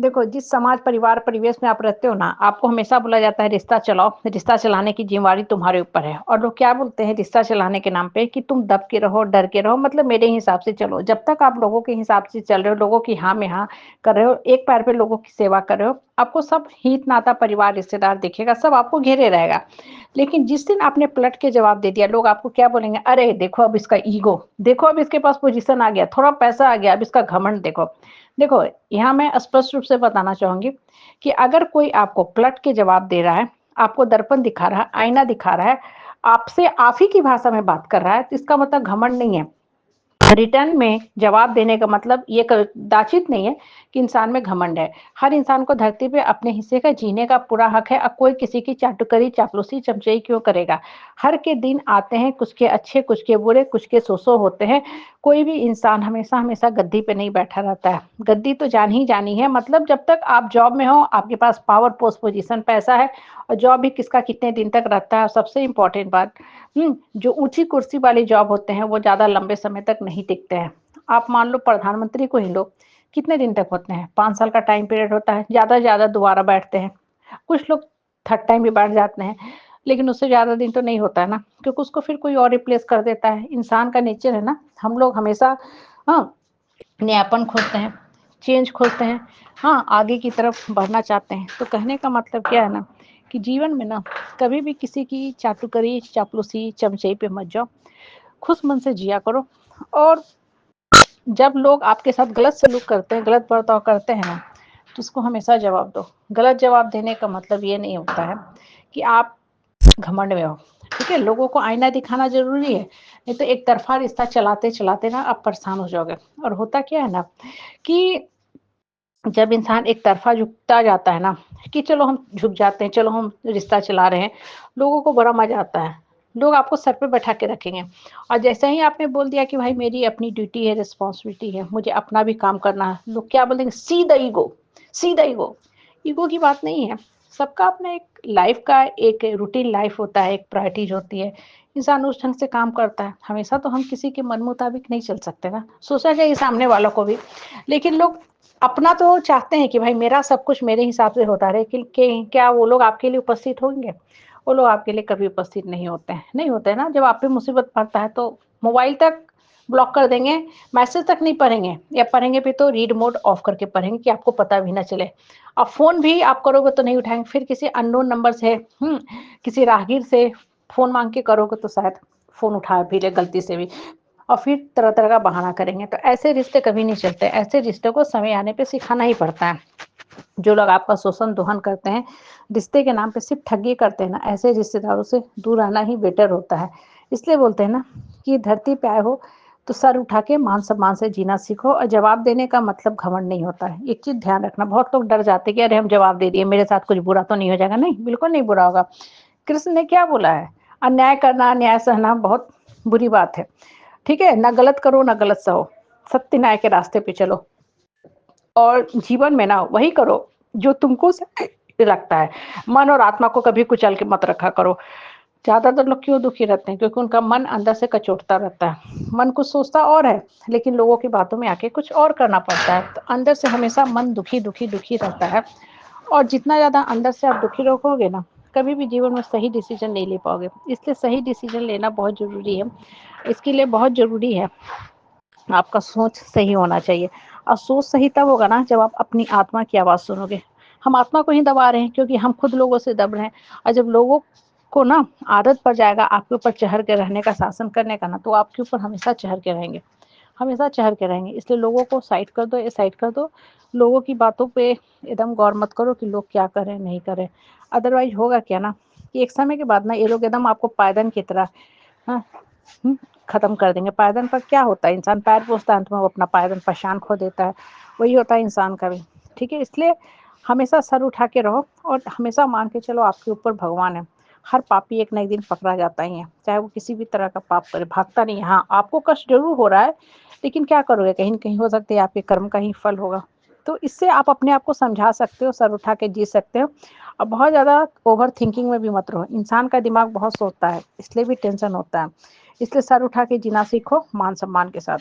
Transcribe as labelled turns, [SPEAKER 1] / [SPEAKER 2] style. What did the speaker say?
[SPEAKER 1] देखो, जिस समाज, परिवार, परिवेश में आप रहते हो ना, आपको हमेशा बोला जाता है रिश्ता चलाओ, रिश्ता चलाने की ज़िम्मेवारी तुम्हारे ऊपर है। और लोग क्या बोलते हैं रिश्ता चलाने के नाम पे कि तुम दब के रहो, डर के रहो, मतलब मेरे हिसाब से चलो। जब तक आप लोगों के हिसाब से चल रहे हो, लोगों की हाँ में हाँ कर रहे हो, एक पैर पे लोगों की सेवा कर रहे हो, आपको सब हित नाता, परिवार, रिश्तेदार दिखेगा, सब आपको घेरे रहेगा। लेकिन जिस दिन आपने पलट के जवाब दे दिया, लोग आपको क्या बोलेंगे? अरे देखो अब इसका ईगो, देखो अब इसके पास पोजीशन आ गया, थोड़ा पैसा आ गया, अब इसका घमंड देखो। देखो, यहाँ मैं स्पष्ट रूप से बताना चाहूँगी कि अगर कोई आपको पलट के जवाब दे रहा है, आपको दर्पण दिखा रहा है, आईना दिखा रहा है, आपसे आप ही की भाषा में बात कर रहा है, तो इसका मतलब घमंड नहीं है। रिटर्न में जवाब देने का मतलब ये कदाचित नहीं है कि इंसान में घमंड है। हर इंसान को धरती पे अपने हिस्से का जीने का पूरा हक है। अब कोई किसी की चाटुकरी, चापलूसी, चमचई क्यों करेगा? हर के दिन आते हैं, कुछ के अच्छे, कुछ के बुरे, कुछ के सो होते हैं। कोई भी इंसान हमेशा हमेशा गद्दी पे नहीं बैठा रहता है। गद्दी तो जान ही जानी है, मतलब जब तक आप जॉब में हो, आपके पास पावर, पोस्ट, पोजीशन, पैसा है। और जॉब भी किसका कितने दिन तक रहता है। और सबसे इम्पोर्टेंट बात, जो ऊँची कुर्सी वाली जॉब होते हैं, वो ज़्यादा लंबे समय तक नहीं टिकते हैं। आप मान लो प्रधानमंत्री को ही लो, कितने दिन तक होते हैं? 5 साल का टाइम पीरियड होता है, ज़्यादा से ज़्यादा दोबारा बैठते हैं। कुछ लोग थर्ड टाइम भी बैठ जाते हैं, लेकिन उससे ज़्यादा दिन तो नहीं होता है ना, क्योंकि उसको फिर कोई और रिप्लेस कर देता है। इंसान का नेचर है ना, हम लोग हमेशा हाँ, नयापन खोजते हैं, चेंज खोजते हैं, हाँ, आगे की तरफ बढ़ना चाहते हैं। तो कहने का मतलब क्या है ना कि जीवन में ना कभी भी किसी की चाटुकरी, चापलूसी, चमचई पे मत जाओ। खुश मन से जिया करो। और जब लोग आपके साथ गलत सलूक करते हैं, गलत बर्ताव करते हैं ना, तो उसको हमेशा जवाब दो। गलत जवाब देने का मतलब ये नहीं होता है कि आप घमंड में हो। ठीक है, लोगों को आईना दिखाना ज़रूरी है, नहीं तो एक तरफ़ा रिश्ता चलाते-चलाते ना आप परेशान हो जाओगे। और होता क्या है ना कि जब इंसान एक तरफ़ा झुकता जाता है ना कि चलो हम झुक जाते हैं, चलो हम रिश्ता चला रहे हैं, लोगों को बड़ा मज़ा आता है। लोग आपको सर पे बैठा के रखेंगे। और जैसे ही आपने बोल दिया कि भाई मेरी अपनी ड्यूटी है, रिस्पॉन्सिबिलिटी है, मुझे अपना भी काम करना है, लोग क्या बोलेंगे? See the ego, see the ego. Ego की बात नहीं है। सबका अपना एक लाइफ़ का एक रूटीन लाइफ़ होता है, एक प्रायोरिटीज़ होती है। इंसान उस ढंग से काम करता है। हमेशा तो हम किसी के मन मुताबिक नहीं चल सकते ना, सोचना चाहिए सामने वालों को भी। लेकिन लोग अपना तो चाहते हैं कि भाई मेरा सब कुछ मेरे हिसाब से होता रहे, कि क्या वो लोग आपके लिए उपस्थित होंगे? वो लोग आपके लिए कभी उपस्थित नहीं होते हैं, नहीं होते हैं ना। जब आप पे मुसीबत पड़ता है तो मोबाइल तक ब्लॉक कर देंगे, मैसेज तक नहीं पढ़ेंगे, या पढ़ेंगे भी तो रीड मोड ऑफ करके पढ़ेंगे कि आपको पता भी ना चले। अब फ़ोन भी आप करोगे तो नहीं उठाएँगे, फिर किसी अननोन नंबर से किसी राहगीर से फ़ोन माँग के करोगे तो शायद फ़ोन उठा भी ले गलती से भी। और फिर तरह-तरह का बहाना करेंगे, तो ऐसे रिश्ते कभी नहीं चलते। ऐसे रिश्तों को समय आने पे सिखाना ही पड़ता है। जो लोग आपका शोषण दोहन करते हैं, रिश्ते के नाम पे सिर्फ़ ठगी करते हैं ना, ऐसे रिश्तेदारों से दूर रहना ही बेटर होता है। इसलिए बोलते हैं ना कि धरती पे आए हो तो सर उठा के मान-सम्मान से जीना सीखो। और जवाब देने का मतलब घमंड नहीं होता है। एक चीज़ ध्यान रखना, बहुत लोग डर जाते हैं कि अरे हम जवाब दे दिए, मेरे साथ कुछ बुरा तो नहीं हो जाएगा? नहीं, बिल्कुल नहीं बुरा होगा। कृष्ण ने क्या बोला है? अन्याय करना, अन्याय सहना बहुत बुरी बात है। ठीक है? ना गलत करो, ना गलत सहो। सत्य न्याय के रास्ते पे चलो। और जीवन में ना वही करो जो तुमको सही लगता है। मन और आत्मा को कभी कुचल के मत रखा करो। ज़्यादातर लोग क्यों दुखी रहते हैं? क्योंकि उनका मन अंदर से कचोटता रहता है। मन कुछ सोचता और है, लेकिन लोगों की बातों में आके कुछ और करना पड़ता है। तो अंदर से हमेशा मन दुखी, दुखी, दुखी रहता है। और जितना ज़्यादा अंदर से आप दुखी रहोगे ना, कभी भी जीवन में सही डिसीज़न नहीं ले पाओगे। इसलिए सही डिसीज़न लेना बहुत ज़रूरी है। इसके लिए बहुत ज़रूरी है आपका सोच सही होना चाहिए। और सोच सही तब होगा ना जब आप अपनी आत्मा की आवाज़ सुनोगे। हम आत्मा को ही दबा रहे हैं क्योंकि हम खुद लोगों से दब रहे हैं। और जब लोगों को ना आदत पड़ जाएगा आपके ऊपर चढ़ के रहने का, शासन करने का ना, तो आपके ऊपर हमेशा चढ़ के रहेंगे, हमेशा चढ़ के रहेंगे। इसलिए लोगों को साइड कर दो, ये साइड कर दो। लोगों की बातों पे एकदम गौर मत करो कि लोग क्या कर रहे हैं, नहीं कर रहे। अदरवाइज़ होगा क्या ना कि एक समय के बाद ना ये लोग एकदम आपको पायदन की तरह हाँ, ख़त्म कर देंगे। पायदान पर क्या होता है, इंसान पैर पोंछता है, अंत में वो अपना पायदान पहचान खो देता है। वही होता है इंसान का भी, ठीक है? इसलिए हमेशा सर उठा के रहो और हमेशा मान के चलो आपके ऊपर भगवान है। हर पापी एक ना एक दिन पकड़ा जाता ही है, चाहे वो किसी भी तरह का पाप करे, भागता नहीं है। हाँ, आपको कष्ट ज़रूर हो रहा है, लेकिन क्या करोगे? कहीं न कहीं हो सकता है आपके कर्म का ही फल होगा। तो इससे आप अपने आप को समझा सकते हो, सर उठा के जी सकते हो। और बहुत ज़्यादा ओवर थिंकिंग में भी मत रहो। इंसान का दिमाग बहुत सोचता है, इसलिए भी टेंशन होता है। इसलिए सर उठा के जीना सीखो मान-सम्मान के साथ।